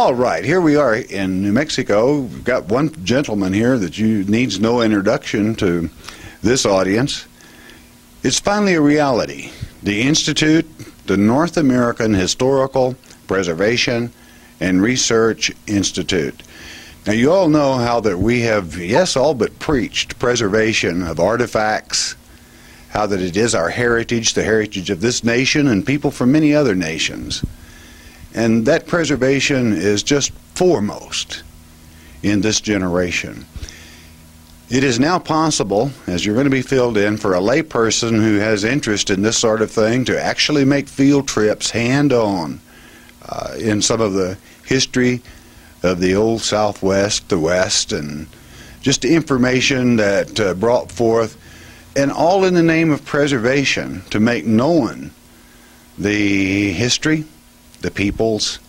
All right, here we are in New Mexico. We've got one gentleman here that needs no introduction to this audience. It's finally a reality. The Institute, the North American Historical Preservation and Research Institute. Now, you all know how that we have, yes, all but preached preservation of artifacts, how that it is our heritage, the heritage of this nation and people from many other nations. And that preservation is just foremost in this generation. It is now possible, as you're going to be filled in, for a layperson who has interest in this sort of thing to actually make field trips hand-on in some of the history of the old Southwest, the West, and just information that brought forth, and all in the name of preservation, to make known the history, the peoples,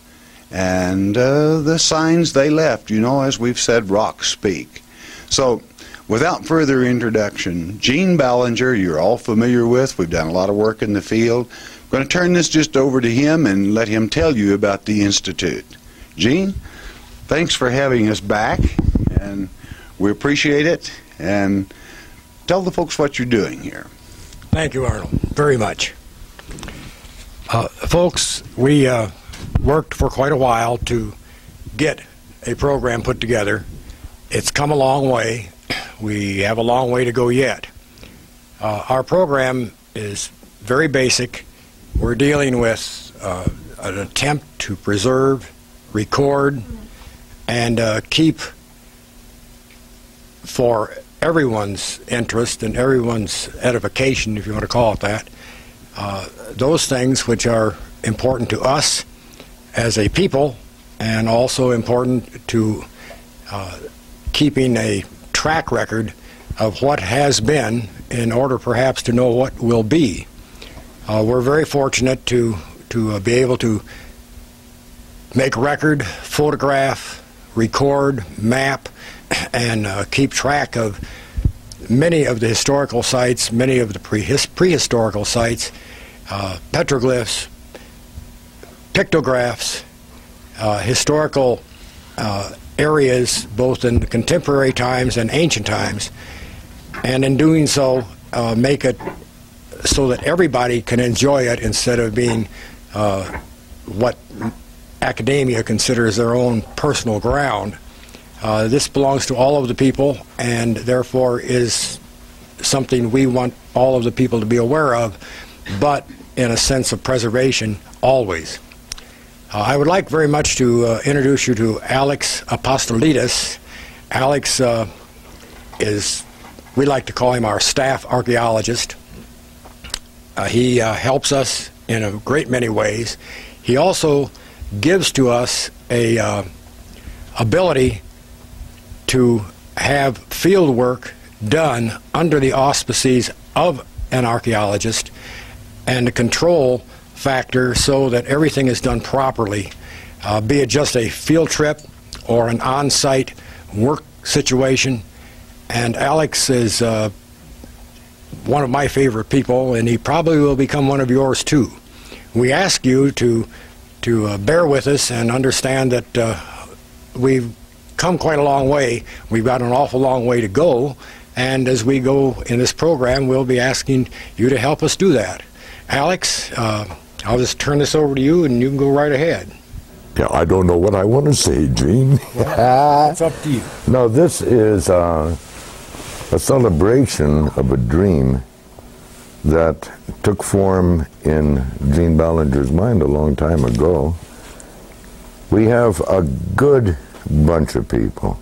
and the signs they left. You know, as we've said, rocks speak. So, without further introduction, Gene Ballinger, you're all familiar with. We've done a lot of work in the field. I'm going to turn this just over to him and let him tell you about the Institute. Gene, thanks for having us back, and we appreciate it. And tell the folks what you're doing here. Thank you, Arnold, very much. Folks, we worked for quite a while to get a program put together. It's come a long way. We have a long way to go yet. Our program is very basic. We're dealing with an attempt to preserve, record, and keep, for everyone's interest and everyone's edification, if you want to call it that, those things which are important to us as a people, and also important to keeping a track record of what has been, in order perhaps to know what will be. We're very fortunate to be able to make record, photograph, record, map, and keep track of many of the historical sites, many of the prehistorical sites, petroglyphs, pictographs, historical areas both in contemporary times and ancient times, and in doing so make it so that everybody can enjoy it instead of being what academia considers their own personal ground. This belongs to all of the people, and therefore is something we want all of the people to be aware of, but in a sense of preservation always. I would like very much to introduce you to Alex Apostolidis. Alex is, we like to call him our staff archaeologist. He helps us in a great many ways. He also gives to us a ability to have field work done under the auspices of an archaeologist, and a control factor so that everything is done properly, be it just a field trip or an on-site work situation. And Alex is one of my favorite people, and he probably will become one of yours too. We ask you to bear with us and understand that we've come quite a long way. We've got an awful long way to go, and as we go in this program, we'll be asking you to help us do that. Alex, I'll just turn this over to you, and you can go right ahead. Yeah, I don't know what I want to say, Gene. Well, it's up to you. No, this is a celebration of a dream that took form in Gene Ballinger's mind a long time ago. We have a good bunch of people.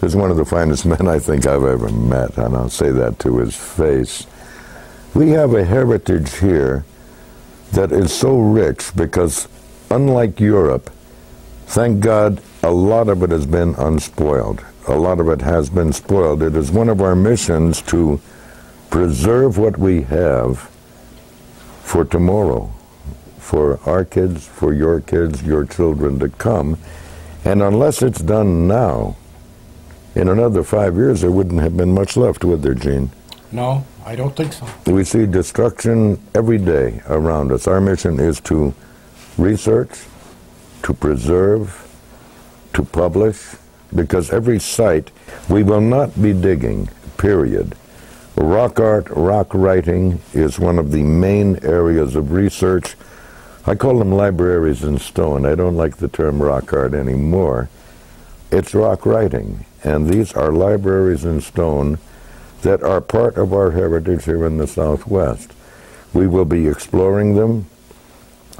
He's one of the finest men I think I've ever met, and I'll say that to his face. We have a heritage here that is so rich because, unlike Europe, thank God, a lot of it has been unspoiled. A lot of it has been spoiled. It is one of our missions to preserve what we have for tomorrow, for our kids, for your kids, your children to come. And unless it's done now, in another 5 years, there wouldn't have been much left, would there, Gene? No, I don't think so. We see destruction every day around us. Our mission is to research, to preserve, to publish, because every site, we will not be digging, period. Rock art, rock writing is one of the main areas of research. I call them libraries in stone. I don't like the term rock art anymore. It's rock writing, and these are libraries in stone that are part of our heritage here in the Southwest. We will be exploring them.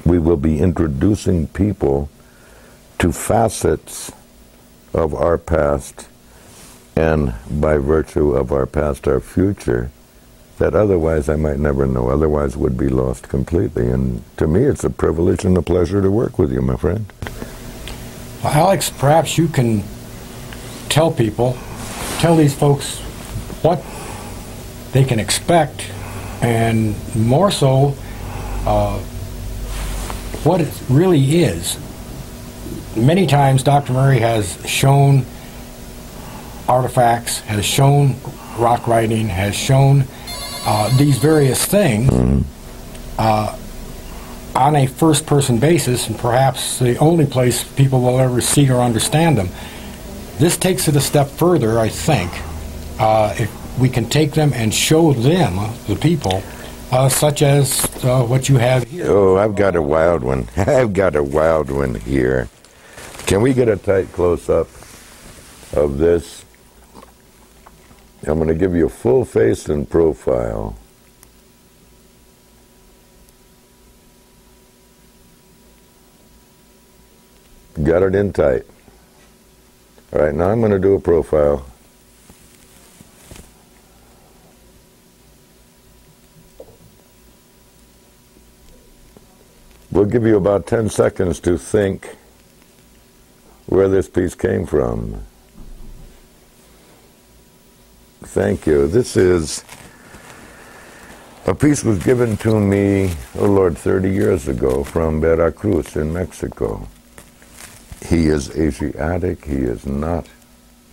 We will be introducing people to facets of our past, and by virtue of our past, our future, that otherwise I might never know, otherwise would be lost completely. And to me, it's a privilege and a pleasure to work with you, my friend. Well, Alex, perhaps you can tell these folks what they can expect, and more so, what it really is. Many times Dr. Murray has shown artifacts, has shown rock writing, has shown these various things on a first-person basis, and perhaps the only place people will ever see or understand them. This takes it a step further, I think, if we can take them and show them, the people, such as what you have here. Oh, I've got a wild one. I've got a wild one here. Can we get a tight close-up of this? I'm going to give you a full face and profile. Got it in tight. All right, now I'm going to do a profile. We'll give you about 10 seconds to think where this piece came from. Thank you. This is a piece was given to me, oh Lord, 30 years ago from Veracruz in Mexico. He is Asiatic. He is not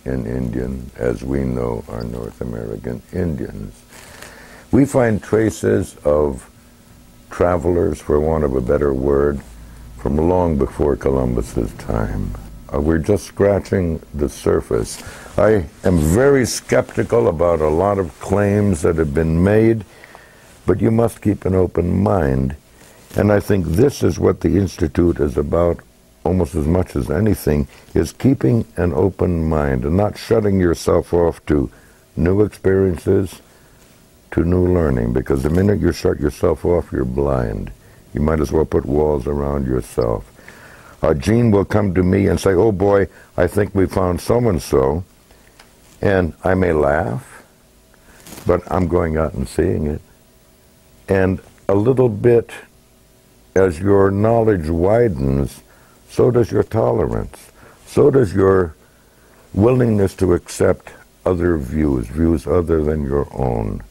an Indian, as we know are North American Indians. We find traces of travelers, for want of a better word, from long before Columbus's time. We're just scratching the surface. I am very skeptical about a lot of claims that have been made, but you must keep an open mind. And I think this is what the Institute is about almost as much as anything, is keeping an open mind and not shutting yourself off to new experiences, to new learning, because the minute you shut yourself off, you're blind. You might as well put walls around yourself. Gene will come to me and say, oh boy, I think we found so-and-so, and I may laugh, but I'm going out and seeing it. And a little bit, as your knowledge widens, so does your tolerance, so does your willingness to accept other views other than your own.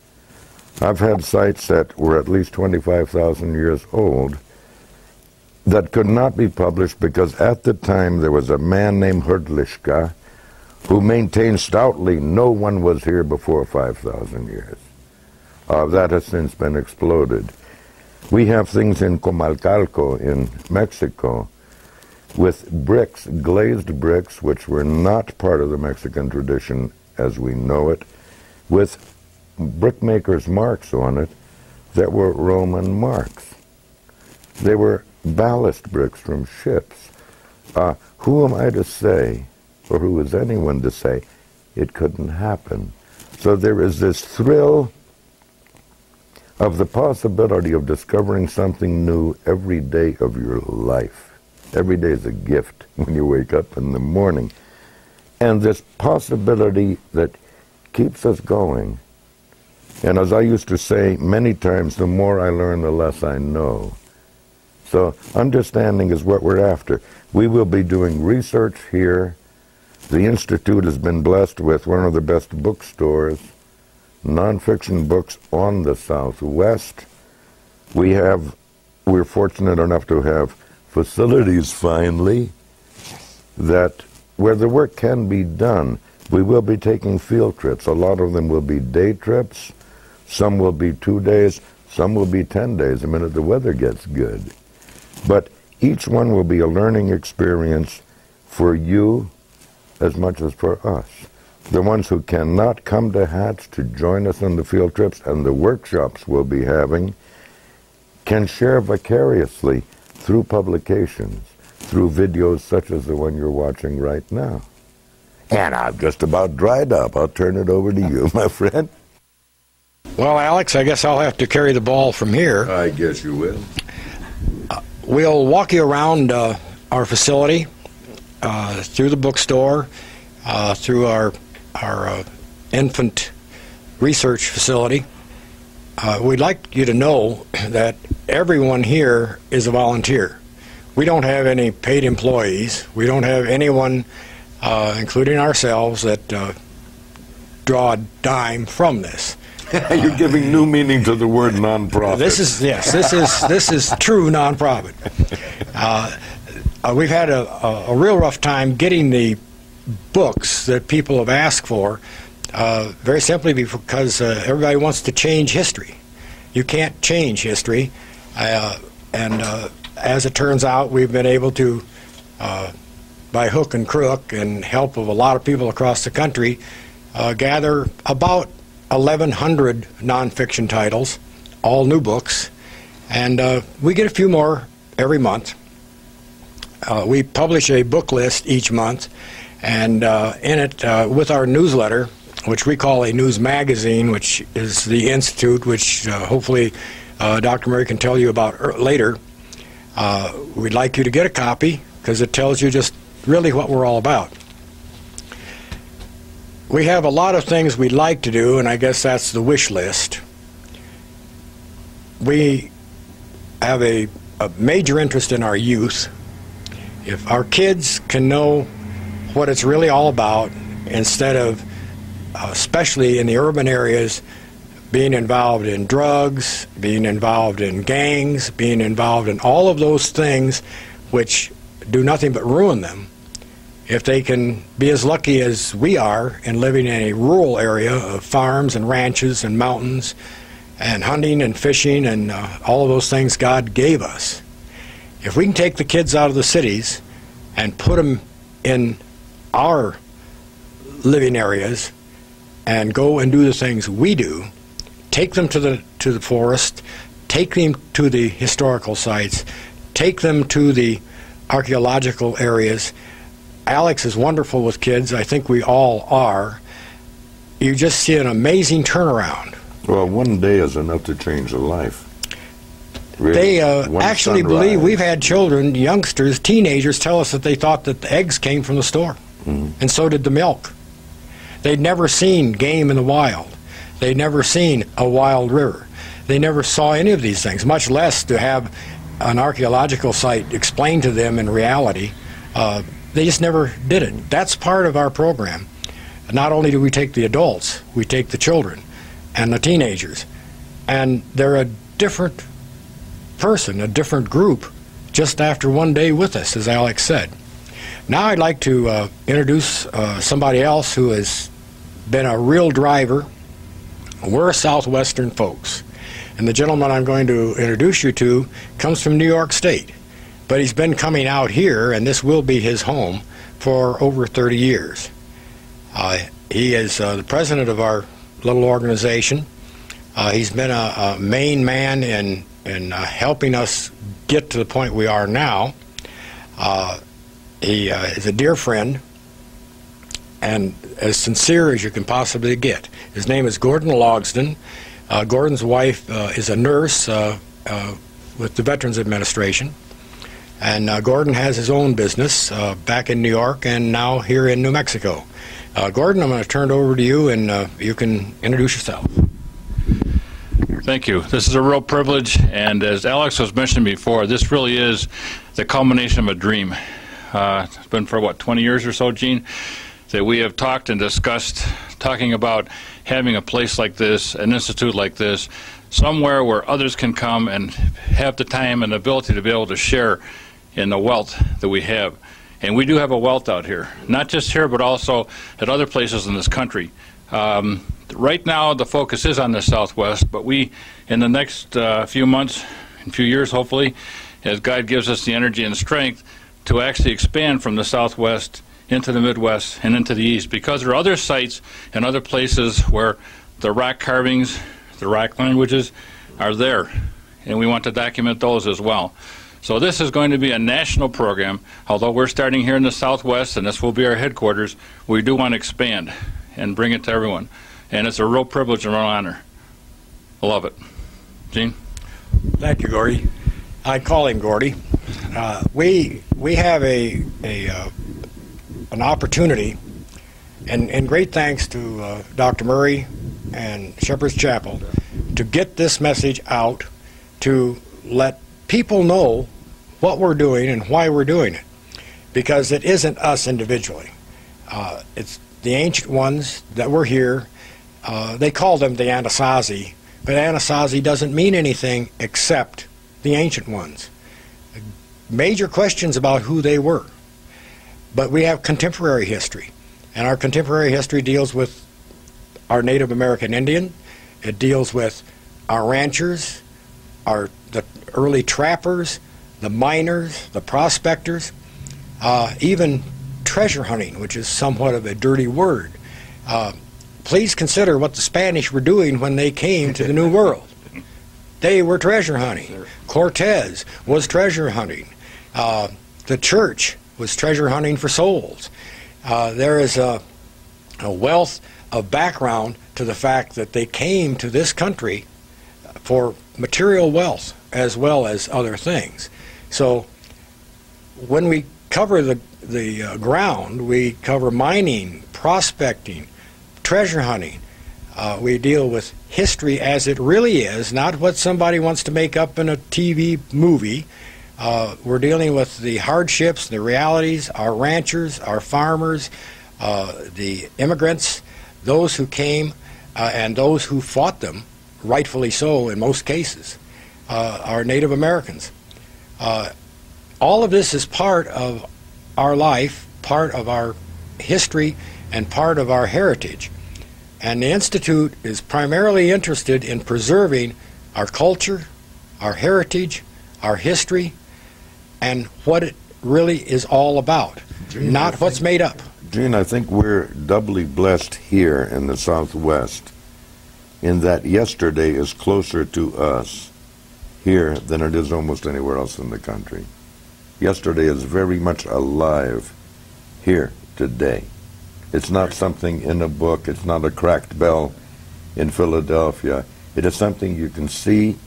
I've had sites that were at least 25,000 years old that could not be published because at the time there was a man named Hrdliška who maintained stoutly no one was here before 5,000 years. That has since been exploded. We have things in Comalcalco in Mexico with bricks, glazed bricks, which were not part of the Mexican tradition as we know it, with brickmakers' marks on it that were Roman marks. They were ballast bricks from ships. Who am I to say, or who is anyone to say, it couldn't happen? So there is this thrill of the possibility of discovering something new every day of your life. Every day is a gift when you wake up in the morning. And this possibility that keeps us going. And as I used to say many times, the more I learn, the less I know. So understanding is what we're after. We will be doing research here. The Institute has been blessed with one of the best bookstores, nonfiction books on the Southwest. We're fortunate enough to have facilities finally that where the work can be done. We will be taking field trips. A lot of them will be day trips. Some will be 2 days. Some will be 10 days the minute the weather gets good. But each one will be a learning experience for you as much as for us. The ones who cannot come to Hats to join us on the field trips and the workshops we'll be having can share vicariously through publications, through videos such as the one you're watching right now. And I've just about dried up. I'll turn it over to you, my friend. Well, Alex, I guess I'll have to carry the ball from here. I guess you will. We'll walk you around our facility, through the bookstore, through our infant research facility. We'd like you to know that everyone here is a volunteer. We don't have any paid employees. We don't have anyone, including ourselves, that draw a dime from this. You're giving new meaning to the word nonprofit. This is true nonprofit. We've had a real rough time getting the books that people have asked for, very simply because everybody wants to change history. You can't change history, and as it turns out, we've been able to, by hook and crook and help of a lot of people across the country, gather about 1,100 nonfiction titles, all new books, and we get a few more every month. We publish a book list each month, and in it, with our newsletter, which we call a news magazine, which is the institute, which hopefully Dr. Murray can tell you about later, we'd like you to get a copy because it tells you just really what we're all about. We have a lot of things we'd like to do, and I guess that's the wish list. We have a major interest in our youth. If our kids can know what it's really all about, instead of, especially in the urban areas, being involved in drugs, being involved in gangs, being involved in all of those things which do nothing but ruin them, if they can be as lucky as we are in living in a rural area of farms and ranches and mountains and hunting and fishing and all of those things God gave us, if we can take the kids out of the cities and put them in our living areas and go and do the things we do, take them to the forest, take them to the historical sites, take them to the archaeological areas. Alex is wonderful with kids. I think we all are. You just see an amazing turnaround. Well, one day is enough to change a life. Really? They actually believe, we've had children, youngsters, teenagers tell us that they thought that the eggs came from the store, and so did the milk. They'd never seen game in the wild. They'd never seen a wild river. They never saw any of these things, much less to have an archaeological site explained to them in reality. They just never did it. That's part of our program. Not only do we take the adults, we take the children and the teenagers, and they're a different person, a different group, just after one day with us, as Alex said. Now I'd like to introduce somebody else who has been a real driver. We're Southwestern folks, and the gentleman I'm going to introduce you to comes from New York State, but he's been coming out here, and this will be his home, for over 30 years. He is the president of our little organization. He's been a main man in helping us get to the point we are now. He is a dear friend and as sincere as you can possibly get. His name is Gordon Logsdon. Gordon's wife is a nurse with the Veterans Administration, and Gordon has his own business back in New York and now here in New Mexico. Gordon, I'm going to turn it over to you, and you can introduce yourself. Thank you. This is a real privilege, and as Alex was mentioning before, this really is the culmination of a dream. It's been for, what, 20 years or so, Gene, that we have talked and discussed, talking about having a place like this, an institute like this, somewhere where others can come and have the time and ability to be able to share in the wealth that we have. And we do have a wealth out here, not just here, but also at other places in this country. Right now, the focus is on the Southwest, but we, in the next few months, and few years hopefully, as God gives us the energy and strength, to actually expand from the Southwest into the Midwest and into the East, because there are other sites and other places where the rock carvings, the rock languages are there, and we want to document those as well. So this is going to be a national program. Although we're starting here in the Southwest and this will be our headquarters, we do want to expand and bring it to everyone. And it's a real privilege and an honor. I love it. Gene? Thank you, Gordy. I call him Gordy. We have an opportunity, and great thanks to Dr. Murray and Shepherd's Chapel, to get this message out, to let people know what we're doing and why we're doing it, because it isn't us individually. It's the ancient ones that were here. They call them the Anasazi, but Anasazi doesn't mean anything except the ancient ones. Major questions about who they were. But we have contemporary history, and our contemporary history deals with our Native American Indian. It deals with our ranchers, the early trappers, the miners, the prospectors, even treasure hunting, which is somewhat of a dirty word. Please consider what the Spanish were doing when they came to the New World. They were treasure hunting. Cortez was treasure hunting. The church was treasure hunting for souls. There is a wealth of background to the fact that they came to this country for material wealth as well as other things. So when we cover the ground, we cover mining, prospecting, treasure hunting. We deal with history as it really is, not what somebody wants to make up in a TV movie. We're dealing with the hardships, the realities, our ranchers, our farmers, the immigrants, those who came and those who fought them, rightfully so in most cases, our Native Americans. All of this is part of our life, part of our history, and part of our heritage. And the Institute is primarily interested in preserving our culture, our heritage, our history, and what it really is all about, Gene, not what's made up. Gene, I think we're doubly blessed here in the Southwest in that yesterday is closer to us here than it is almost anywhere else in the country. Yesterday is very much alive here today. It's not something in a book. It's not a cracked bell in Philadelphia. It is something you can see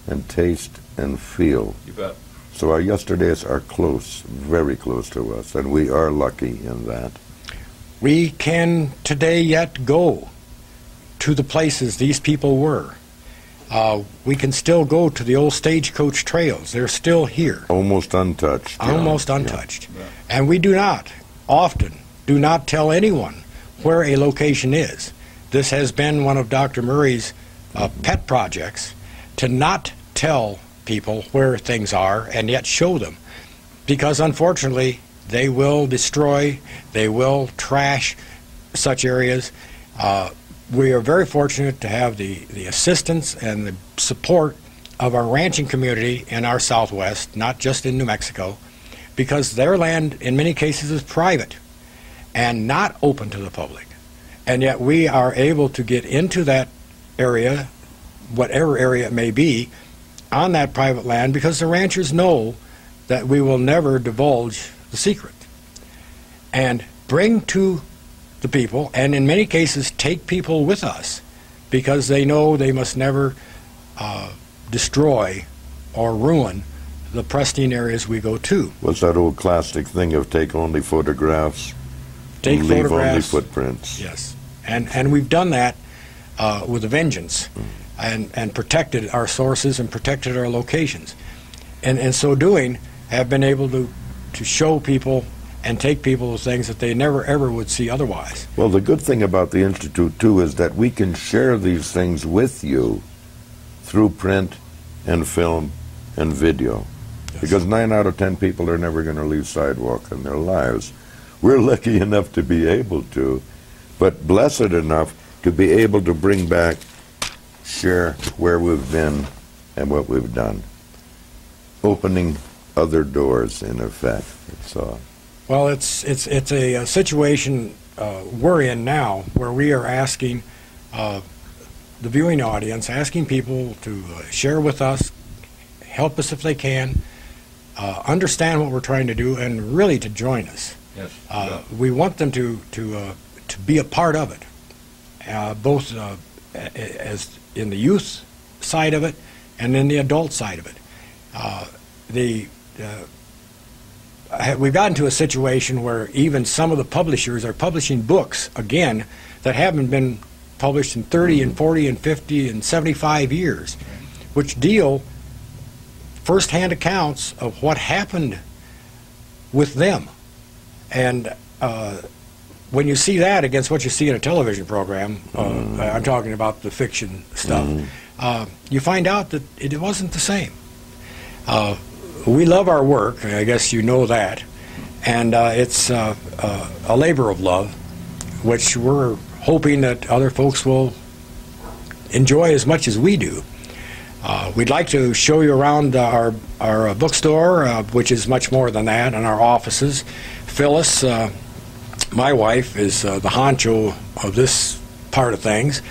and taste and feel. You bet. So our yesterdays are close, very close to us, and we are lucky in that. We can today yet go to the places these people were. We can still go to the old stagecoach trails. They're still here. Almost untouched. Almost untouched. Yeah. And we do not tell anyone where a location is. This has been one of Dr. Murray's pet projects, to not tell people where things are and yet show them, because unfortunately they will destroy, they will trash such areas. We are very fortunate to have the assistance and the support of our ranching community in our Southwest, not just in New Mexico, because their land in many cases is private and not open to the public. And yet we are able to get into that area, whatever area it may be, on that private land, because the ranchers know that we will never divulge the secret. And bring to the people, and in many cases take people with us, because they know they must never destroy or ruin the pristine areas we go to. What's that old classic thing of take only photographs, leave only footprints? Yes, and we've done that with a vengeance, and protected our sources and protected our locations, and in so doing have been able to show people and take people to things that they never ever would see otherwise. Well, the good thing about the Institute too is that we can share these things with you through print and film and video. Yes. Because 9 out of 10 people are never going to leave sidewalk in their lives. We're lucky enough to be able to, but blessed enough to be able to bring back, share where we've been and what we've done. Opening other doors, in effect. So, well, it's a situation we're in now, where we are asking the viewing audience, asking people to share with us, help us if they can, understand what we're trying to do, and really to join us. Yes. We want them to be a part of it, both as in the youth side of it and in the adult side of it. We've gotten to a situation where even some of the publishers are publishing books again that haven't been published in 30 and 40 and 50 and 75 years, which deal first-hand accounts of what happened with them. And when you see that against what you see in a television program, I'm talking about the fiction stuff, you find out that it wasn't the same. We love our work, I guess you know that, and it's a labor of love, which we're hoping that other folks will enjoy as much as we do. We'd like to show you around our bookstore, which is much more than that, and our offices. Phyllis, my wife, is the honcho of this part of things.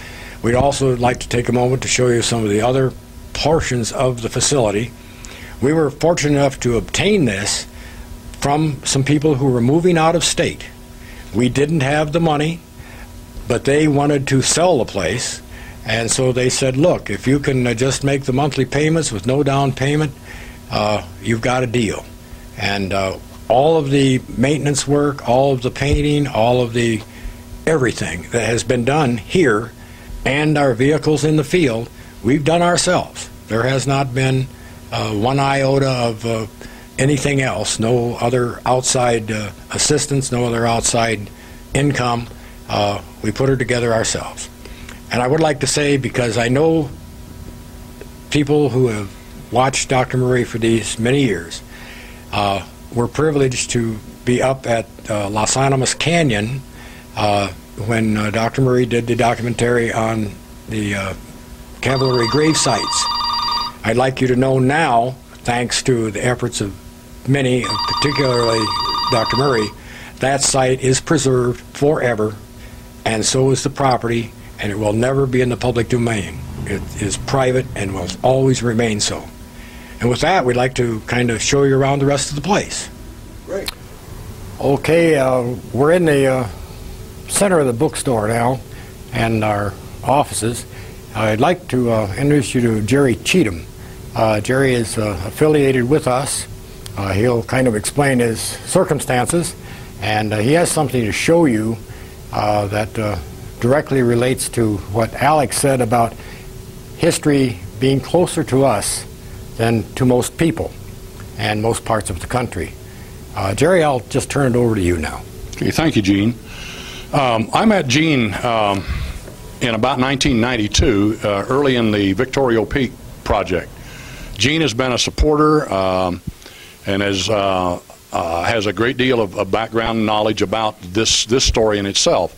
We'd also like to take a moment to show you some of the other portions of the facility. We were fortunate enough to obtain this from some people who were moving out of state. We didn't have the money, but they wanted to sell the place, and so they said, look, if you can just make the monthly payments with no down payment, you've got a deal. And all of the maintenance work, all of the painting, all of the everything that has been done here, and our vehicles in the field, we've done ourselves. There has not been one iota of anything else, no other outside assistance, no other outside income. We put her together ourselves. And I would like to say, because I know people who have watched Dr. Murray for these many years, we're privileged to be up at Los Animas Canyon when Dr. Murray did the documentary on the cavalry grave sites. I'd like you to know now, thanks to the efforts of many, particularly Dr. Murray, that site is preserved forever, and so is the property, and it will never be in the public domain. It is private and will always remain so. And with that, we'd like to kind of show you around the rest of the place. Great. Okay, we're in the center of the bookstore now, and our offices. I'd like to introduce you to Jerry Cheatham. Jerry is affiliated with us. He'll kind of explain his circumstances, and he has something to show you that directly relates to what Alex said about history being closer to us than to most people and most parts of the country. Jerry, I'll just turn it over to you now. Okay, thank you, Gene. I met Gene in about 1992, early in the Victoria Peak project. Gene has been a supporter and has a great deal of background knowledge about this story in itself.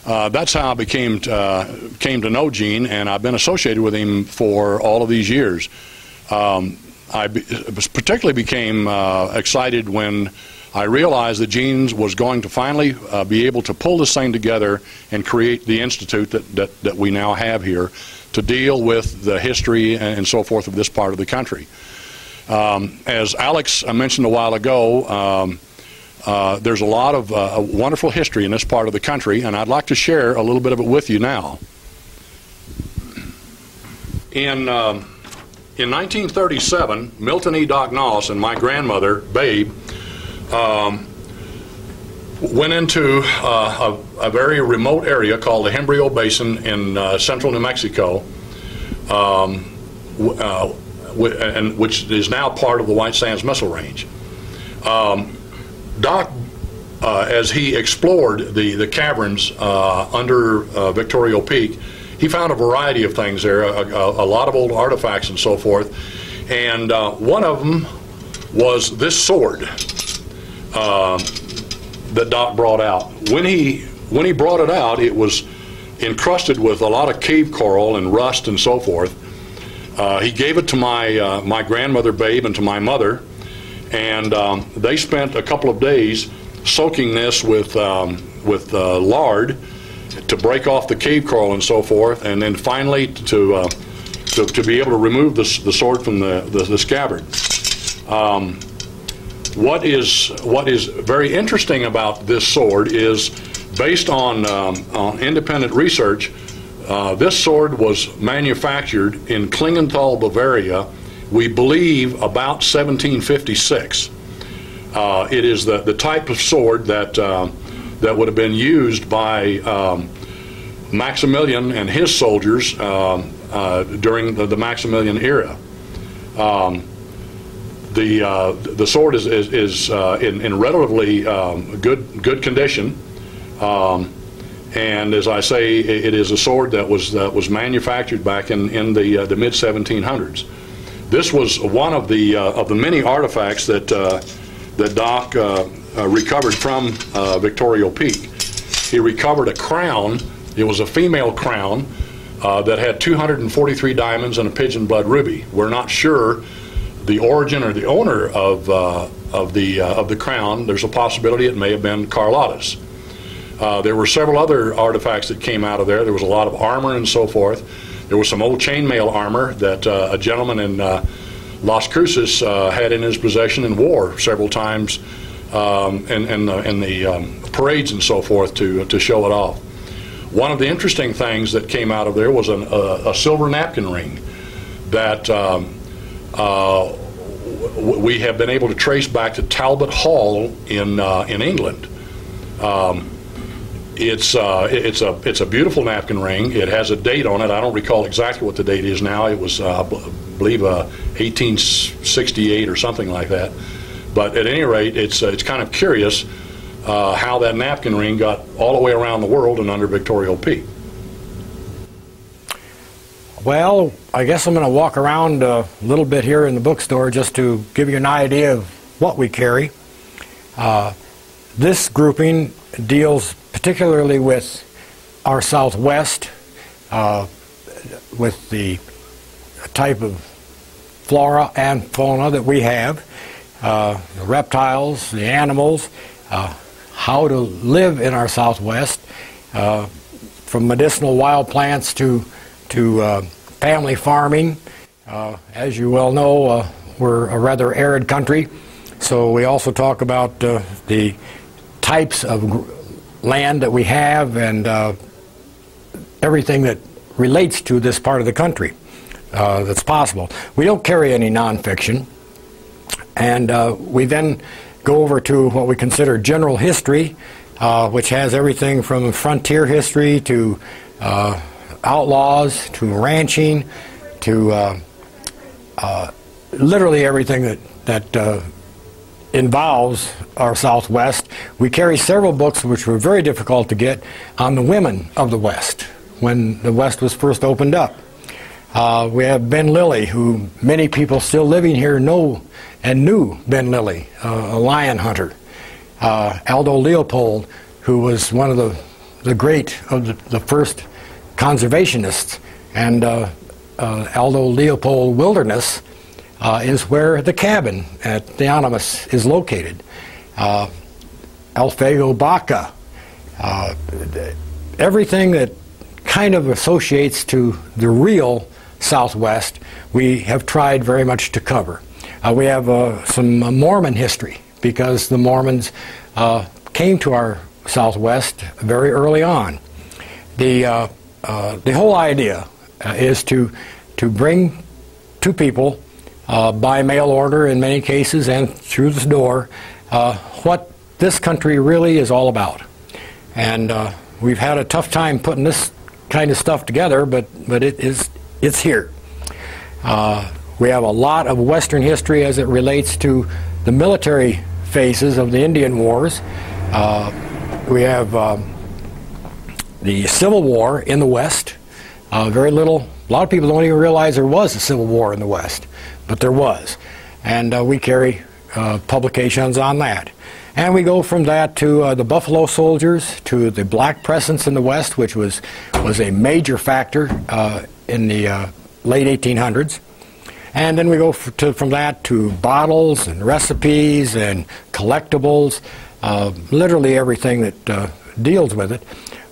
That's how I came to know Gene, and I've been associated with him for all of these years. I particularly became excited when I realized that Gene was going to finally be able to pull this thing together and create the institute that we now have here to deal with the history and so forth of this part of the country. As Alex mentioned a while ago, there's a lot of wonderful history in this part of the country, and I'd like to share a little bit of it with you now. In 1937, Milton E. Docknallis and my grandmother, Babe, went into a very remote area called the Hembrio Basin in central New Mexico, which is now part of the White Sands Missile Range. Doc, as he explored the caverns under Victoria Peak, he found a variety of things there, a lot of old artifacts and so forth, and one of them was this sword that Doc brought out. When he brought it out, it was encrusted with a lot of cave coral and rust and so forth. He gave it to my grandmother Babe and to my mother. And they spent a couple of days soaking this with lard to break off the cave coral and so forth, and then finally to be able to remove the sword from the scabbard. What is very interesting about this sword is, based on independent research, this sword was manufactured in Klingenthal, Bavaria, we believe about 1756. It is the type of sword that would have been used by Maximilian and his soldiers during the Maximilian era. The sword is in relatively good condition, and as I say, it is a sword that was manufactured back in the mid 1700s. This was one of the many artifacts that Doc recovered from Victoria Peak. He recovered a crown. It was a female crown that had 243 diamonds and a pigeon blood ruby. We're not sure the origin or the owner of the crown. There's a possibility it may have been Carlotta's. There were several other artifacts that came out of there. There was a lot of armor and so forth. There was some old chainmail armor that a gentleman in Las Cruces had in his possession and wore several times in the parades and so forth to show it off. One of the interesting things that came out of there was a silver napkin ring that we have been able to trace back to Talbot Hall in England. It's a beautiful napkin ring. It has a date on it. I don't recall exactly what the date is now. It was, I believe, 1868 or something like that. But at any rate, it's kind of curious how that napkin ring got all the way around the world and under Victoria Peak. Well, I guess I'm going to walk around a little bit here in the bookstore just to give you an idea of what we carry. This grouping deals particularly with our Southwest, with the type of flora and fauna that we have, the reptiles, the animals, how to live in our Southwest, from medicinal wild plants to family farming. As you well know, we're a rather arid country, so we also talk about the types of land that we have and everything that relates to this part of the country that's possible. We don't carry any nonfiction, and we then go over to what we consider general history, which has everything from frontier history to outlaws to ranching to literally everything that involves our Southwest. We carry several books which were very difficult to get on the women of the West when the West was first opened up. We have Ben Lilly, who many people still living here know and knew Ben Lilly, a lion hunter. Aldo Leopold, who was one of the great of the first conservationists, and Aldo Leopold Wilderness is where the cabin at the Animas is located. Alfeo Baca, everything that kind of associates to the real Southwest, we have tried very much to cover. We have some Mormon history, because the Mormons came to our Southwest very early on. The whole idea is to bring to people by mail order in many cases and through the door what this country really is all about. And we've had a tough time putting this kind of stuff together, but it's here. We have a lot of Western history as it relates to the military phases of the Indian Wars. We have the Civil War in the West. A lot of people don't even realize there was a Civil War in the West, but there was. And we carry publications on that. And we go from that to the Buffalo Soldiers, to the Black Presence in the West, which was a major factor in the late 1800s. And then we go from that to bottles and recipes and collectibles, literally everything that deals with it.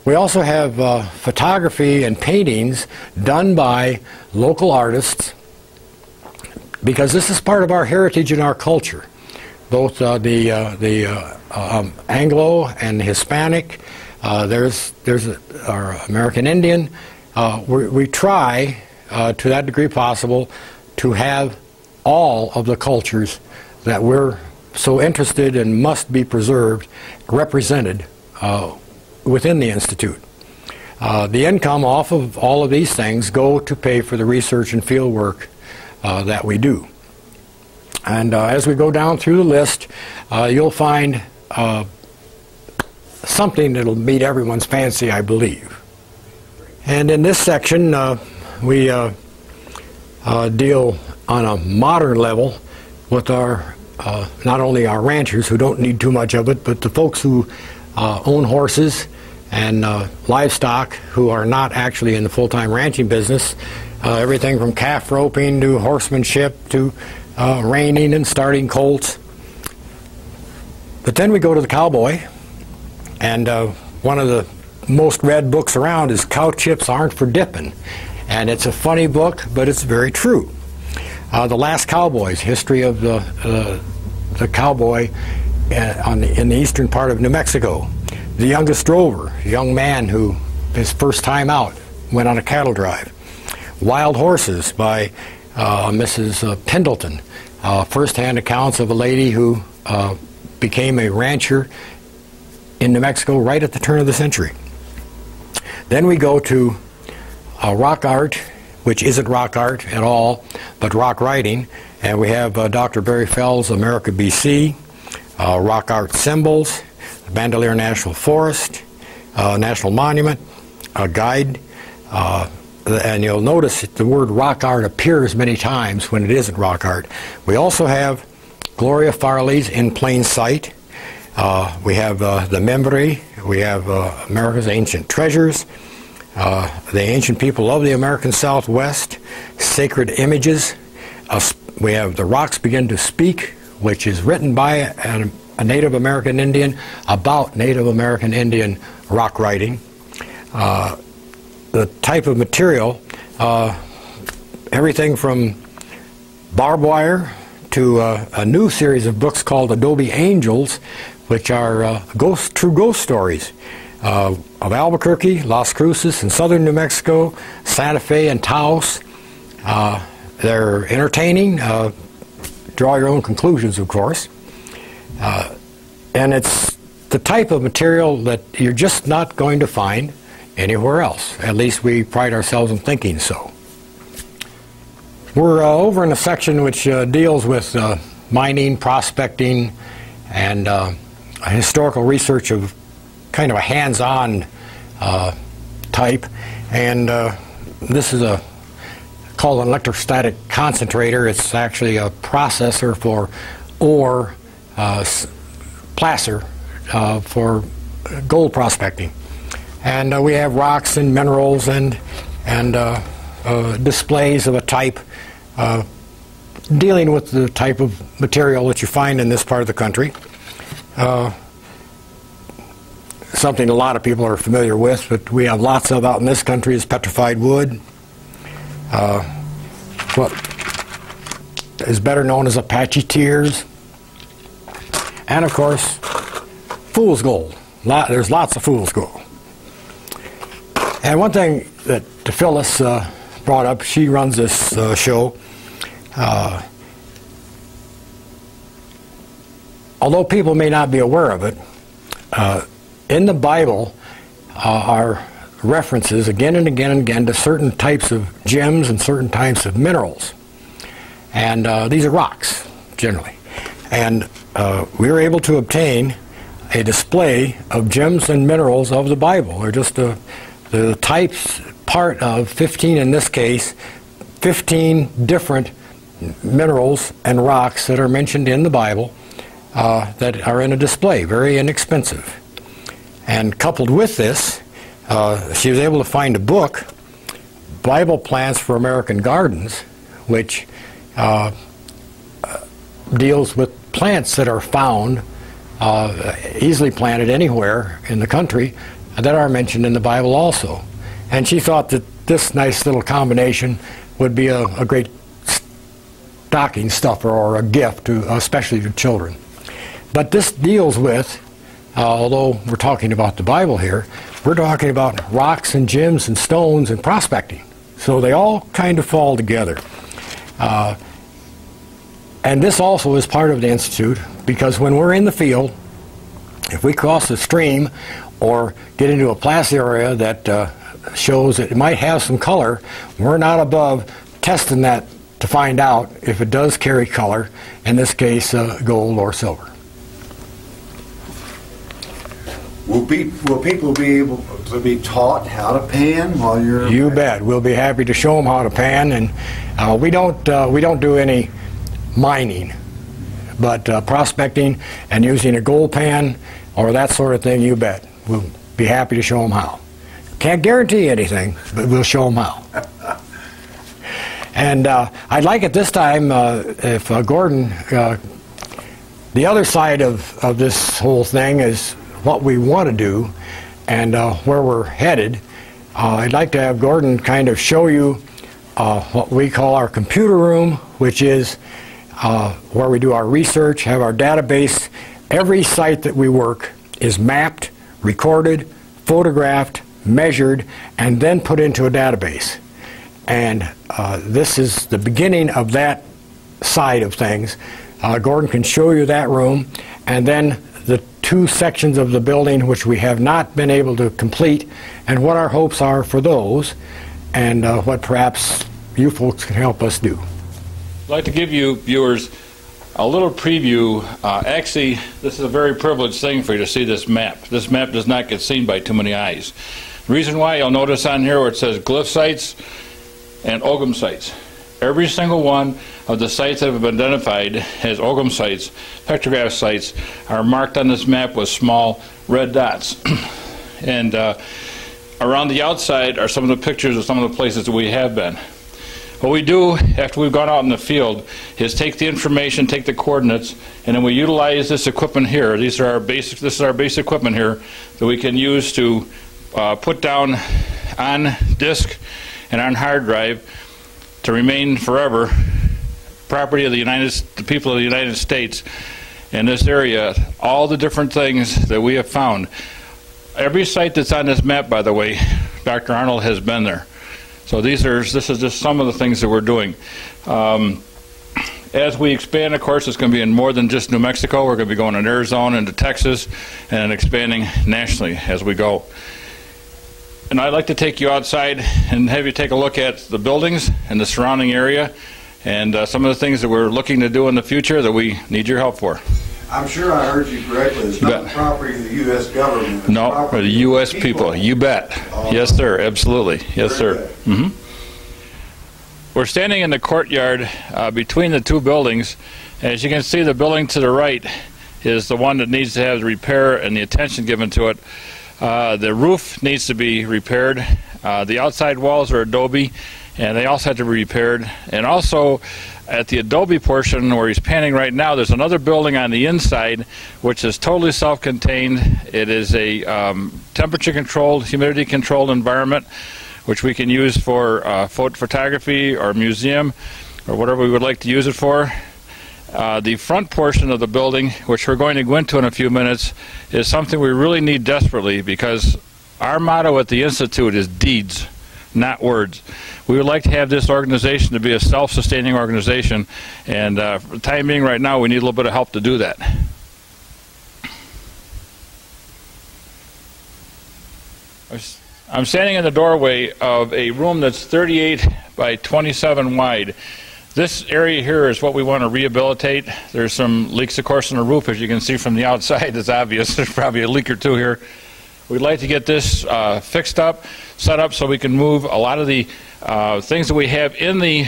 We also have photography and paintings done by local artists, because this is part of our heritage and our culture. Both the Anglo and Hispanic, there's our American Indian. We try, to that degree possible, to have all of the cultures that we're so interested in must be preserved, represented within the Institute. The income off of all of these things go to pay for the research and field work that we do. And as we go down through the list, you'll find something that'll meet everyone's fancy, I believe. And in this section, we deal on a modern level with our not only our ranchers, who don't need too much of it, but the folks who own horses and livestock who are not actually in the full-time ranching business. Everything from calf roping to horsemanship to reining and starting colts. But then we go to the cowboy, and one of the most read books around is Cow Chips Aren't for Dipping. And it's a funny book, but it's very true. The Last Cowboys, history of the cowboy in the eastern part of New Mexico. The Youngest Drover, a young man who, his first time out, went on a cattle drive. Wild Horses by Mrs. Pendleton, first-hand accounts of a lady who became a rancher in New Mexico right at the turn of the century. Then we go to rock art, which isn't rock art at all, but rock writing, and we have Dr. Barry Fell's America BC, rock art symbols, Bandelier National Forest, National Monument, a guide, and you'll notice that the word rock art appears many times when it isn't rock art. We also have Gloria Farley's In Plain Sight. We have the Memory. We have America's Ancient Treasures, the Ancient People of the American Southwest, Sacred Images. We have The Rocks Begin to Speak, which is written by a Native American Indian about Native American Indian rock writing. The type of material, everything from barbed wire to a new series of books called Adobe Angels, which are true ghost stories of Albuquerque, Las Cruces, and southern New Mexico, Santa Fe, and Taos. They're entertaining. Draw your own conclusions, of course. And it's the type of material that you're just not going to find anywhere else. At least we pride ourselves in thinking so. We're over in a section which deals with mining, prospecting, and historical research of kind of a hands-on type. And this is called an electrostatic concentrator. It's actually a processor for ore, placer, for gold prospecting. And we have rocks and minerals and displays of a type, dealing with the type of material that you find in this part of the country. Something a lot of people are familiar with, but we have lots of out in this country, is petrified wood. What is better known as Apache tears. And of course, fool's gold. There's lots of fool's gold. And one thing that Phyllis brought up, she runs this show. Although people may not be aware of it, in the Bible are references again and again and again to certain types of gems and certain types of minerals. And these are rocks, generally. And we were able to obtain a display of gems and minerals of the Bible. They're just the types, part of 15 in this case, 15 different minerals and rocks that are mentioned in the Bible that are in a display, very inexpensive. And coupled with this, she was able to find a book, Bible Plants for American Gardens, which deals with plants that are found easily planted anywhere in the country that are mentioned in the Bible also. And she thought that this nice little combination would be a great stocking stuffer or a gift, especially to children. But this deals with, although we're talking about the Bible here, we're talking about rocks and gems and stones and prospecting. So they all kind of fall together. And this also is part of the Institute, because when we're in the field, if we cross a stream or get into a placid area that shows that it might have some color, we're not above testing that to find out if it does carry color, in this case gold or silver. Will people be able to be taught how to pan while you're... You bet. We'll be happy to show them how to pan, and we don't do any mining, but prospecting and using a gold pan or that sort of thing, you bet. We'll be happy to show them how. Can't guarantee anything, but we'll show them how. And I'd like at this time, if Gordon, the other side of this whole thing is what we want to do and where we're headed. I'd like to have Gordon kind of show you what we call our computer room, which is where we do our research, have our database. Every site that we work is mapped, recorded, photographed, measured, and then put into a database. And this is the beginning of that side of things. Gordon can show you that room, and then the two sections of the building which we have not been able to complete, and what our hopes are for those, and what perhaps you folks can help us do. I'd like to give you viewers a little preview. Actually, this is a very privileged thing for you to see this map. This map does not get seen by too many eyes. The reason why, you'll notice on here where it says glyph sites and ogham sites. Every single one of the sites that have been identified as ogham sites, petrograph sites, are marked on this map with small red dots. And around the outside are some of the pictures of some of the places that we have been. What we do after we've gone out in the field is take the information, take the coordinates, and then we utilize this equipment here. This is our base equipment here that we can use to put down on disk and on hard drive to remain forever property of the people of the United States in this area. All the different things that we have found. Every site that's on this map, by the way, Dr. Arnold has been there. So this is just some of the things that we're doing. As we expand, of course, it's going to be in more than just New Mexico. We're going to be going in Arizona, into Texas, and expanding nationally as we go. And I'd like to take you outside and have you take a look at the buildings and the surrounding area and some of the things that we're looking to do in the future that we need your help for. I'm sure I heard you correctly. It's not the property of the U.S. government. No, the U.S. people. You bet. Yes, sir. Absolutely. Yes, sir. Mm-hmm. We're standing in the courtyard between the two buildings. As you can see, the building to the right is the one that needs to have the repair and the attention given to it. The roof needs to be repaired. The outside walls are adobe, and they also have to be repaired. And also, at the adobe portion where he's panning right now, there's another building on the inside which is totally self-contained. It is a temperature-controlled, humidity-controlled environment which we can use for photography or museum or whatever we would like to use it for. The front portion of the building, which we're going to go into in a few minutes, is something we really need desperately, because our motto at the Institute is deeds, not words. We would like to have this organization to be a self-sustaining organization, and for the time being right now, we need a little bit of help to do that. I'm standing in the doorway of a room that's 38 by 27 wide. This area here is what we want to rehabilitate. There's some leaks, of course, in the roof, as you can see from the outside. It's obvious. There's probably a leak or two here. We'd like to get this fixed up, set up so we can move a lot of the things that we have in the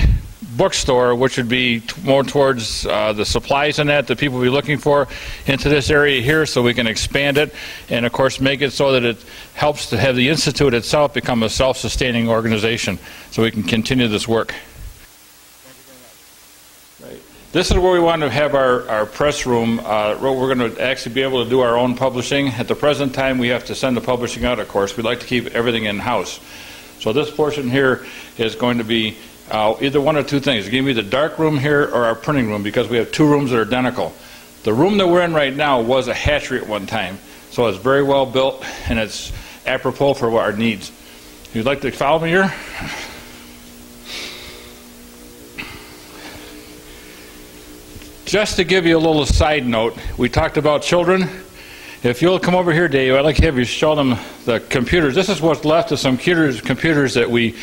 bookstore, which would be more towards the supplies and that people will be looking for, into this area here, so we can expand it and, of course, make it so that it helps to have the Institute itself become a self-sustaining organization so we can continue this work. This is where we want to have our press room, where we're going to actually be able to do our own publishing. At the present time, we have to send the publishing out, of course. We'd like to keep everything in-house. So this portion here is going to be either one of two things. Give me the dark room here or our printing room, because we have two rooms that are identical. The room that we're in right now was a hatchery at one time, so it's very well built and it's apropos for our needs. If you'd like to follow me here. Just to give you a little side note, we talked about children. If you'll come over here, Dave, I'd like to have you show them the computers. This is what's left of some computers that we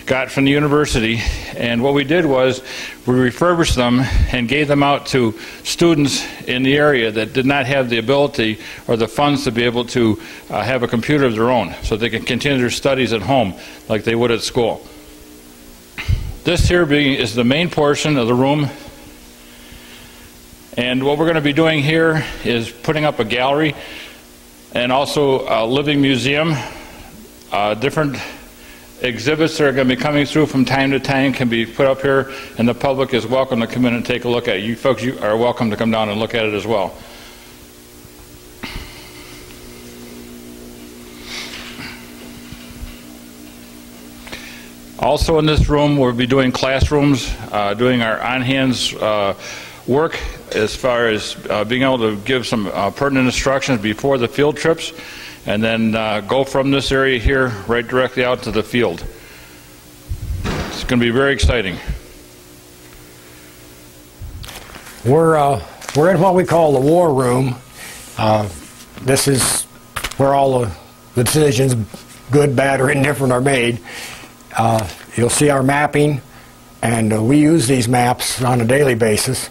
got from the university, and what we did was we refurbished them and gave them out to students in the area that did not have the ability or the funds to be able to have a computer of their own, so they can continue their studies at home like they would at school. This here is the main portion of the room. And what we're going to be doing here is putting up a gallery and also a living museum. Different exhibits that are going to be coming through from time to time can be put up here, and the public is welcome to come in and take a look at it. You folks, you are welcome to come down and look at it as well. Also in this room, we'll be doing classrooms, doing our on-hands work as far as being able to give some pertinent instructions before the field trips, and then go from this area here right directly out to the field. It's going to be very exciting. We're in what we call the war room. This is where all the decisions, good, bad, or indifferent, are made. You'll see our mapping, and we use these maps on a daily basis.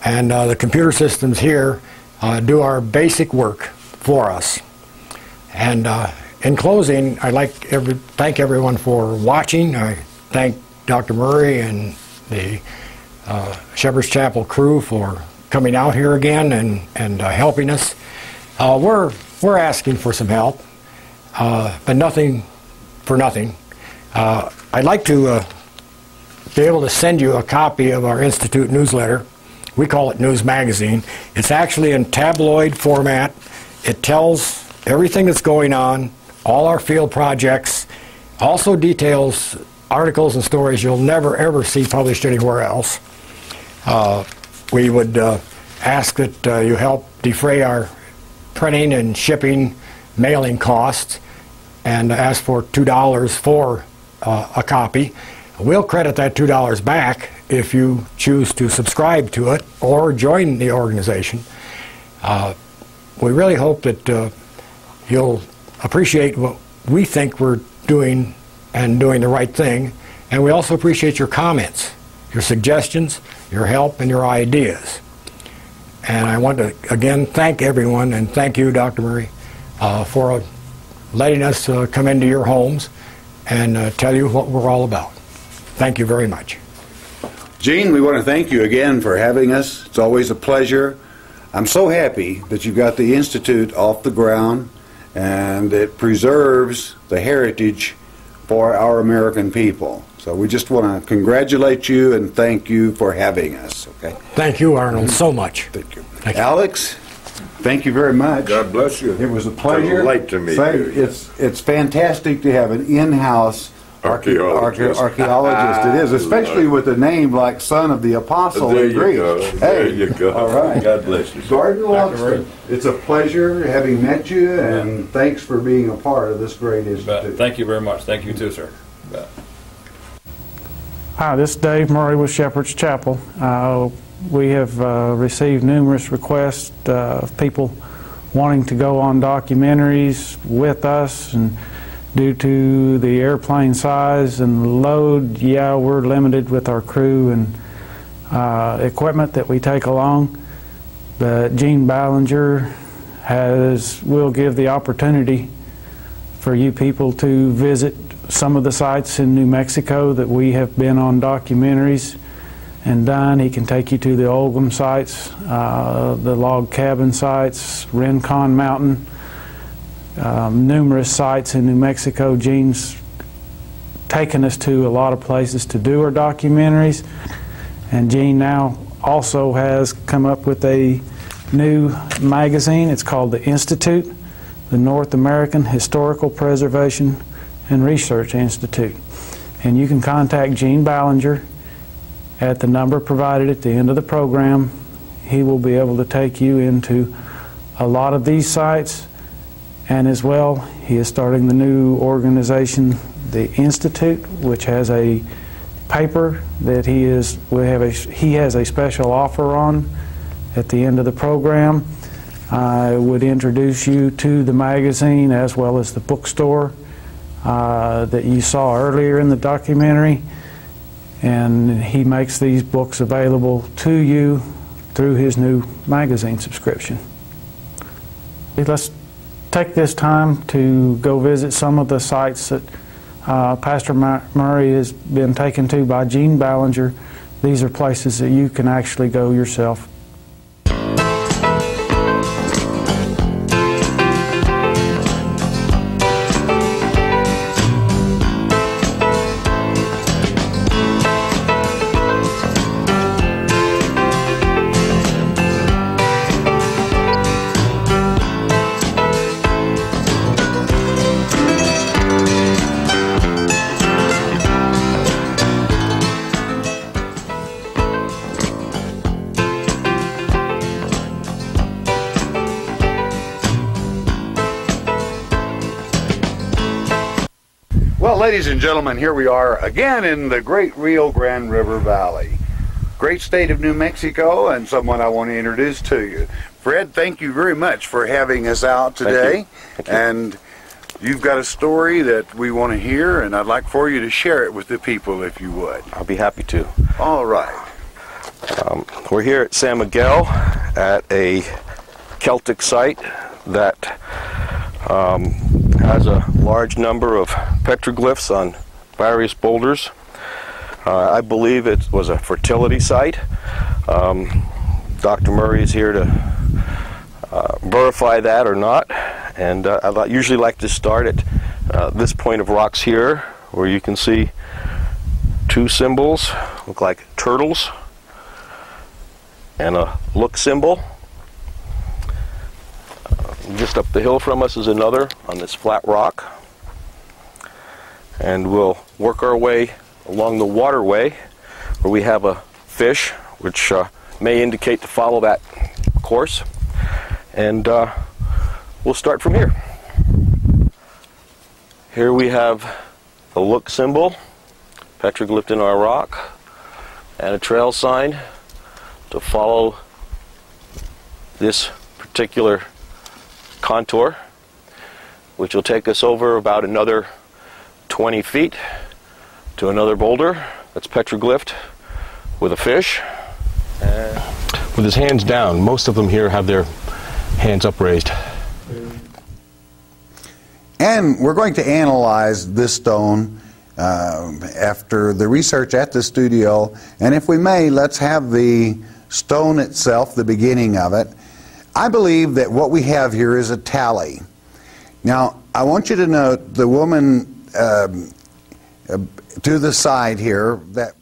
And the computer systems here do our basic work for us. And in closing, I'd like to thank everyone for watching. I thank Dr. Murray and the Shepherd's Chapel crew for coming out here again and helping us. We're asking for some help, but nothing for nothing. I'd like to be able to send you a copy of our Institute newsletter. We call it News Magazine. It's actually in tabloid format. It tells everything that's going on, all our field projects, also details articles and stories you'll never ever see published anywhere else. We would ask that you help defray our printing and shipping, mailing costs, and ask for $2 for a copy. We'll credit that $2 back if you choose to subscribe to it or join the organization. We really hope that you'll appreciate what we think we're doing and doing the right thing, and we also appreciate your comments, your suggestions, your help, and your ideas. And I want to again thank everyone, and thank you, Dr. Murray, for letting us come into your homes and tell you what we're all about. Thank you very much. Gene, we want to thank you again for having us. It's always a pleasure. I'm so happy that you got the Institute off the ground, and it preserves the heritage for our American people. So we just want to congratulate you and thank you for having us. Okay. Thank you, Arnold, so much. Thank you. Thank you. Alex, thank you very much. God bless you. It was a pleasure. It's a delight to meet you. It's fantastic to have an in-house archaeologist. It is, especially with a name like Son of the Apostle in Greek. There you go. All right. God bless you. Gordon Loxton, it's a pleasure having met you, and thanks for being a part of this great institute. Thank you very much. Thank you too, sir. Hi, this is Dave Murray with Shepherd's Chapel. We have received numerous requests of people wanting to go on documentaries with us, and due to the airplane size and load, yeah, we're limited with our crew and equipment that we take along. But Gene Ballinger will give the opportunity for you people to visit some of the sites in New Mexico that we have been on documentaries and done. He can take you to the Oldham sites, the log cabin sites, Rincon Mountain, numerous sites in New Mexico. Gene's taken us to a lot of places to do our documentaries, and Gene now also has come up with a new magazine. It's called the Institute, the North American Historical Preservation and Research Institute. And you can contact Gene Ballinger at the number provided at the end of the program. He will be able to take you into a lot of these sites, and as well, he is starting the new organization, the Institute, which has a paper that he has a special offer on at the end of the program. I would introduce you to the magazine as well as the bookstore that you saw earlier in the documentary, and he makes these books available to you through his new magazine subscription. Let's take this time to go visit some of the sites that Pastor Murray has been taken to by Gene Ballinger. These are places that you can actually go yourself. Well, ladies and gentlemen, here we are again in the great Rio Grande River Valley. Great state of New Mexico, and someone I want to introduce to you. Fred, thank you very much for having us out today. Thank you. And you've got a story that we want to hear, and I'd like for you to share it with the people, if you would. I'll be happy to. All right. We're here at San Miguel at a Celtic site that has a large number of petroglyphs on various boulders. I believe it was a fertility site. Dr. Murray is here to verify that or not, and I usually like to start at this point of rocks here, where you can see two symbols, look like turtles, and a look symbol. Just up the hill from us is another on this flat rock, and we'll work our way along the waterway where we have a fish which may indicate to follow that course, and we'll start from here. Here we have a look symbol petroglyphed in our rock and a trail sign to follow this particular contour, which will take us over about another 20 feet to another boulder that's petroglyphed with a fish. With his hands down. Most of them here have their hands upraised. And we're going to analyze this stone after the research at the studio, and if we may, let's have the stone itself, the beginning of it. I believe that what we have here is a tally. Now, I want you to note the woman to the side here that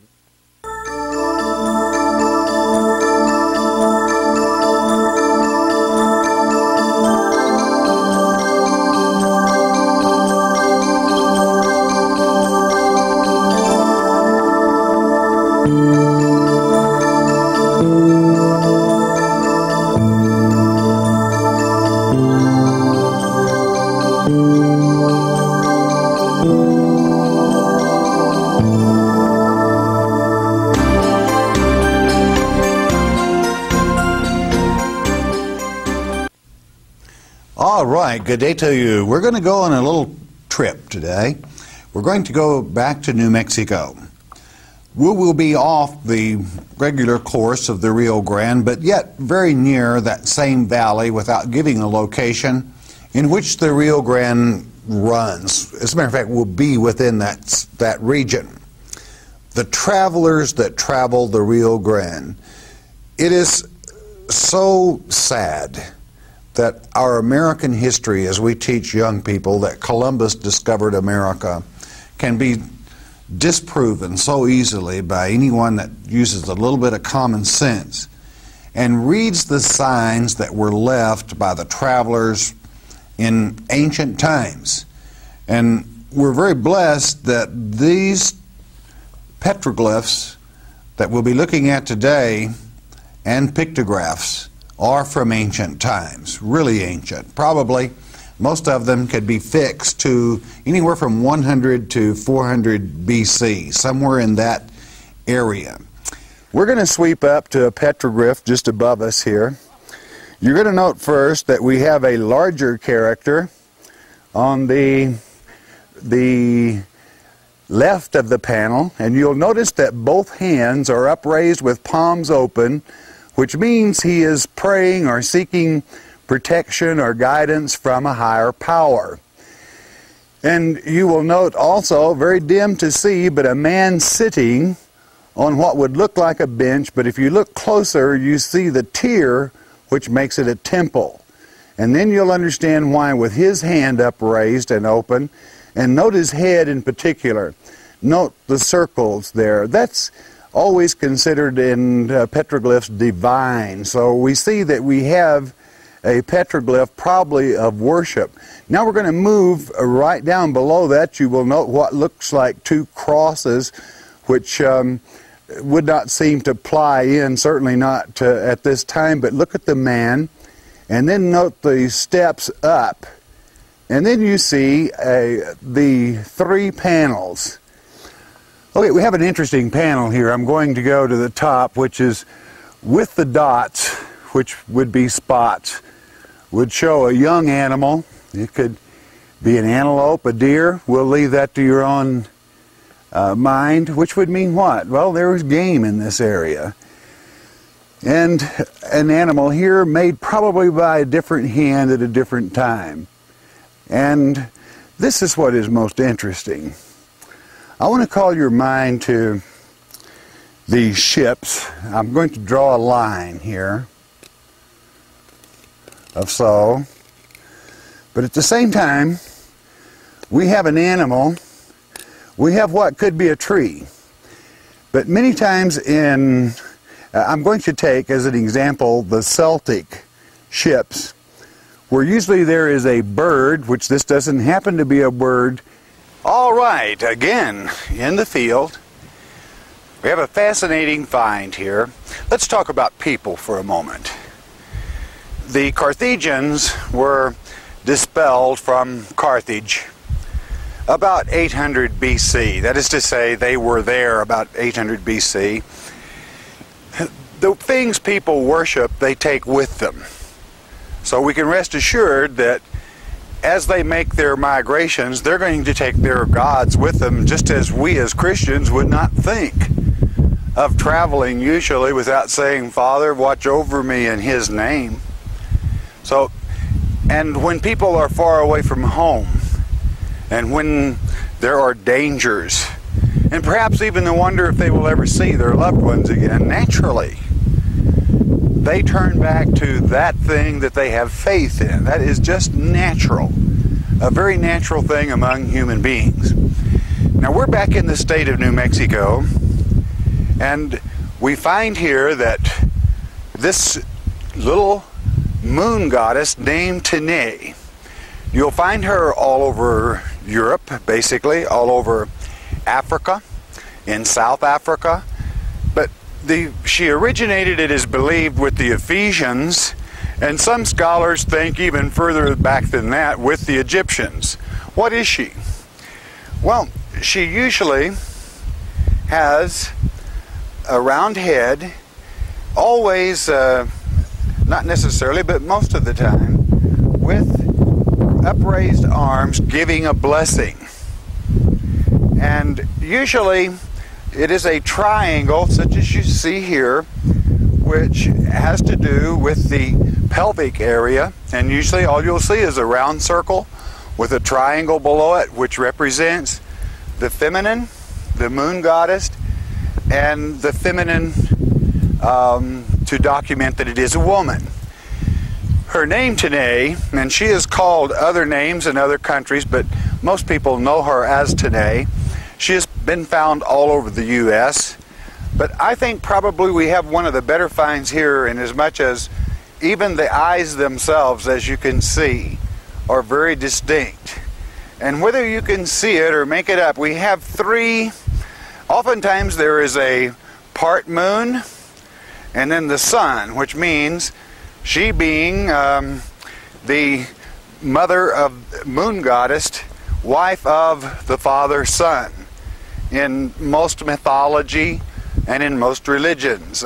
All right, good day to you. We're going to go on a little trip today. We're going to go back to New Mexico. We will be off the regular course of the Rio Grande, but yet very near that same valley without giving a location in which the Rio Grande runs. As a matter of fact, we'll be within that region. The travelers that travel the Rio Grande. It is so sad that our American history, as we teach young people that Columbus discovered America, can be disproven so easily by anyone that uses a little bit of common sense and reads the signs that were left by the travelers in ancient times. And we're very blessed that these petroglyphs that we'll be looking at today and pictographs are from ancient times, really ancient. Probably most of them could be fixed to anywhere from 100 to 400 BC, somewhere in that area. We're going to sweep up to a petroglyph just above us here. You're going to note first that we have a larger character on the left of the panel, and you'll notice that both hands are upraised with palms open, which means he is praying or seeking protection or guidance from a higher power. And you will note also, very dim to see, but a man sitting on what would look like a bench, but if you look closer, you see the tier, which makes it a temple. And then you'll understand why with his hand upraised and open. And note his head in particular. Note the circles there. That's always considered in petroglyphs divine. So we see that we have a petroglyph probably of worship. Now we're going to move right down below that. You will note what looks like two crosses, which would not seem to ply in, certainly not at this time. But look at the man, and then note the steps up. And then you see the three panels. Okay, we have an interesting panel here. I'm going to go to the top, which is with the dots, which would be spots, would show a young animal. It could be an antelope, a deer. We'll leave that to your own mind, which would mean what? Well, there was game in this area. And an animal here made probably by a different hand at a different time. And this is what is most interesting. I want to call your mind to these ships. I'm going to draw a line here of so. But at the same time, we have an animal. We have what could be a tree. But many times I'm going to take as an example the Celtic ships, where usually there is a bird, which this doesn't happen to be a bird. All right, again, in the field, we have a fascinating find here. Let's talk about people for a moment. The Carthaginians were dispelled from Carthage about 800 BC. That is to say, they were there about 800 BC. The things people worship, they take with them. So we can rest assured that as they make their migrations, they're going to take their gods with them, just as we as Christians would not think of traveling usually without saying, Father, watch over me in His name. So, and when people are far away from home, and when there are dangers, and perhaps even the wonder if they will ever see their loved ones again, naturally, they turn back to that thing that they have faith in. That is just natural, a very natural thing among human beings. Now we're back in the state of New Mexico, and we find here that this little moon goddess named Tene, you'll find her all over Europe, basically, all over Africa, in South Africa, but she originated, it is believed, with the Ephesians, and some scholars think even further back than that, with the Egyptians. What is she? Well, she usually has a round head, always, not necessarily, but most of the time, with upraised arms giving a blessing. And usually it is a triangle such as you see here, which has to do with the pelvic area, and usually all you'll see is a round circle with a triangle below it, which represents the feminine, the moon goddess, and the feminine to document that it is a woman. Her name Tene, and she is called other names in other countries, but most people know her as Tene. She is been found all over the U.S., but I think probably we have one of the better finds here, in as much as even the eyes themselves, as you can see, are very distinct. And whether you can see it or make it up, we have three. Oftentimes there is a part moon and then the sun, which means she being the mother of moon goddess, wife of the father sun in most mythology and in most religions.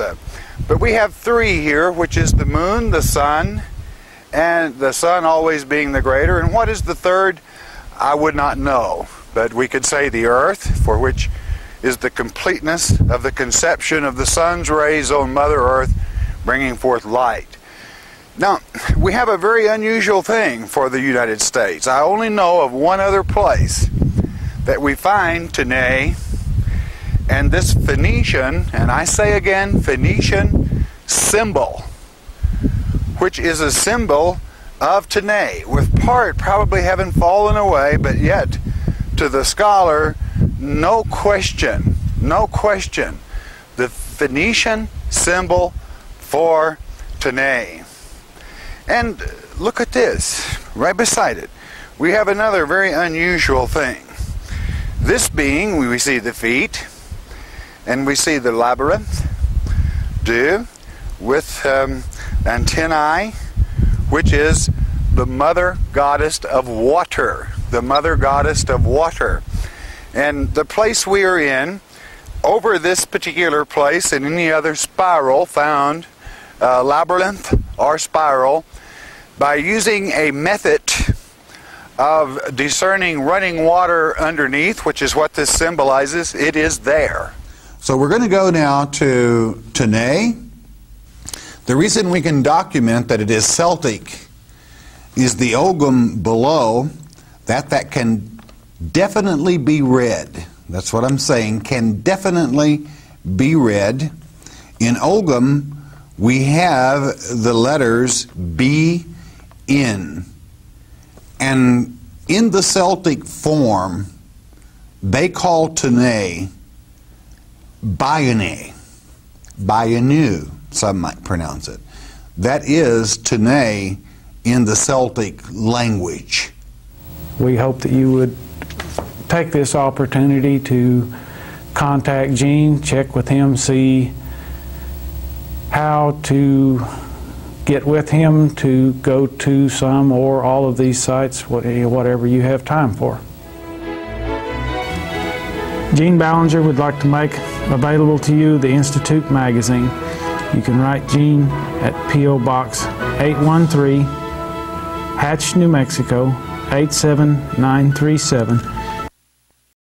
But we have three here, which is the moon, the sun, and the sun always being the greater. And what is the third? I would not know, but we could say the earth, for which is the completeness of the conception of the sun's rays on Mother Earth, bringing forth light. Now, we have a very unusual thing for the United States. I only know of one other place that we find today, and this Phoenician, and I say again, Phoenician symbol, which is a symbol of Tene, with part probably having fallen away, but yet to the scholar, no question, the Phoenician symbol for Tene. And look at this, right beside it. We have another very unusual thing. This being, we see the feet, and we see the labyrinth, with antennae, which is the mother goddess of water, the mother goddess of water. And the place we are in, over this particular place and any other spiral found, labyrinth or spiral, by using a method of discerning running water underneath, which is what this symbolizes, it is there. So we're going to go now to Tene. The reason we can document that it is Celtic is the Ogham below, that can definitely be read. That's what I'm saying, can definitely be read. In Ogham, we have the letters B, in. And in the Celtic form, they call Tene Bayane, Bayanu, some might pronounce it. That is Tene in the Celtic language. We hope that you would take this opportunity to contact Gene, check with him, see how to get with him to go to some or all of these sites, whatever you have time for. Gene Ballinger would like to make available to you the Institute magazine. You can write Gene at P.O. Box 813, Hatch, New Mexico 87937.